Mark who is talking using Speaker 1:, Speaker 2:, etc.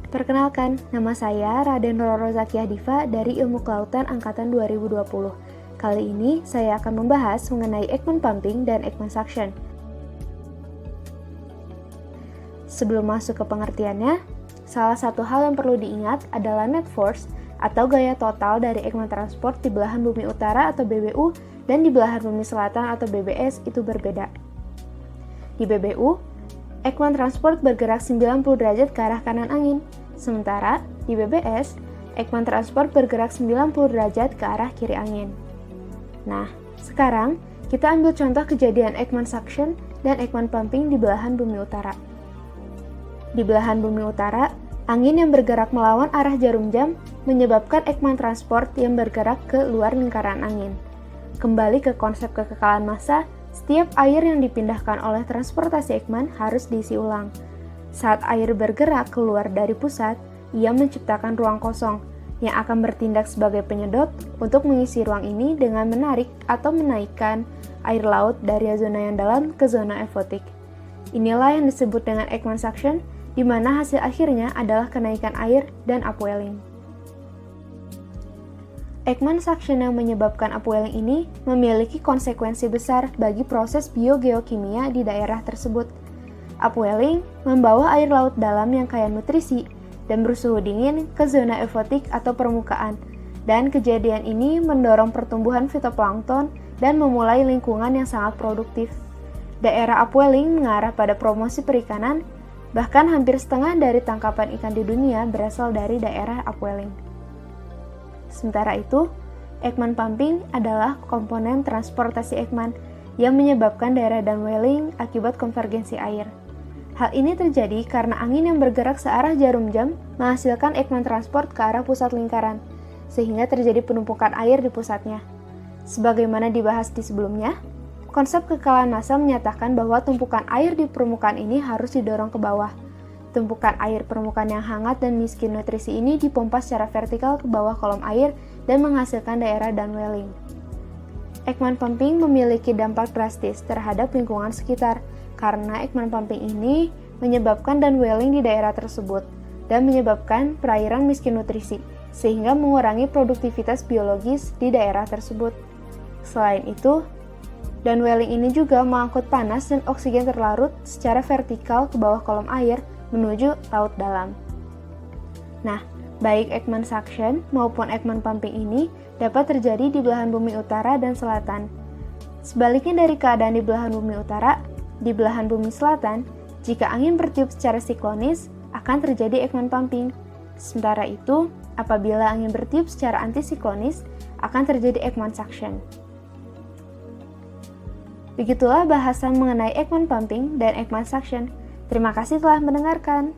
Speaker 1: Perkenalkan, nama saya Raden Roro Zakiah Diva dari Ilmu Kelautan Angkatan 2020. Kali ini saya akan membahas mengenai Ekman Pumping dan Ekman Suction. Sebelum masuk ke pengertiannya, salah satu hal yang perlu diingat adalah net force atau gaya total dari Ekman Transport di belahan bumi utara atau BBU dan di belahan bumi selatan atau BBS itu berbeda. Di BBU, Ekman Transport bergerak 90 derajat ke arah kanan angin, sementara di BBS, Ekman Transport bergerak 90 derajat ke arah kiri angin. Nah, sekarang kita ambil contoh kejadian Ekman Suction dan Ekman Pumping di belahan bumi utara. Di belahan bumi utara, angin yang bergerak melawan arah jarum jam menyebabkan Ekman Transport yang bergerak ke luar lingkaran angin. Kembali ke konsep kekekalan massa, setiap air yang dipindahkan oleh transportasi Ekman harus diisi ulang. Saat air bergerak keluar dari pusat, ia menciptakan ruang kosong yang akan bertindak sebagai penyedot untuk mengisi ruang ini dengan menarik atau menaikkan air laut dari zona yang dalam ke zona eufotik. Inilah yang disebut dengan Ekman Suction, di mana hasil akhirnya adalah kenaikan air dan upwelling. Ekman Suction yang menyebabkan upwelling ini memiliki konsekuensi besar bagi proses biogeokimia di daerah tersebut. Upwelling membawa air laut dalam yang kaya nutrisi dan bersuhu dingin ke zona eufotik atau permukaan, dan kejadian ini mendorong pertumbuhan fitoplankton dan memulai lingkungan yang sangat produktif. Daerah upwelling mengarah pada promosi perikanan, bahkan hampir setengah dari tangkapan ikan di dunia berasal dari daerah upwelling. Sementara itu, Ekman Pumping adalah komponen transportasi Ekman yang menyebabkan daerah downwelling akibat konvergensi air. Hal ini terjadi karena angin yang bergerak searah jarum jam menghasilkan Ekman Transport ke arah pusat lingkaran, sehingga terjadi penumpukan air di pusatnya. Sebagaimana dibahas di sebelumnya, konsep kekekalan massa menyatakan bahwa tumpukan air di permukaan ini harus didorong ke bawah. Tumpukan air permukaan yang hangat dan miskin nutrisi ini dipompa secara vertikal ke bawah kolom air dan menghasilkan daerah downwelling. Ekman Pumping memiliki dampak drastis terhadap lingkungan sekitar karena Ekman Pumping ini menyebabkan downwelling di daerah tersebut dan menyebabkan perairan miskin nutrisi, sehingga mengurangi produktivitas biologis di daerah tersebut. Selain itu, downwelling ini juga mengangkut panas dan oksigen terlarut secara vertikal ke bawah kolom air menuju laut dalam. Nah, baik Ekman Suction maupun Ekman Pumping ini dapat terjadi di belahan bumi utara dan selatan. Sebaliknya dari keadaan di belahan bumi utara, di belahan bumi selatan, jika angin bertiup secara siklonis, akan terjadi Ekman Pumping. Sementara itu, apabila angin bertiup secara antisiklonis, akan terjadi Ekman Suction. Begitulah bahasan mengenai Ekman Pumping dan Ekman Suction. Terima kasih telah mendengarkan.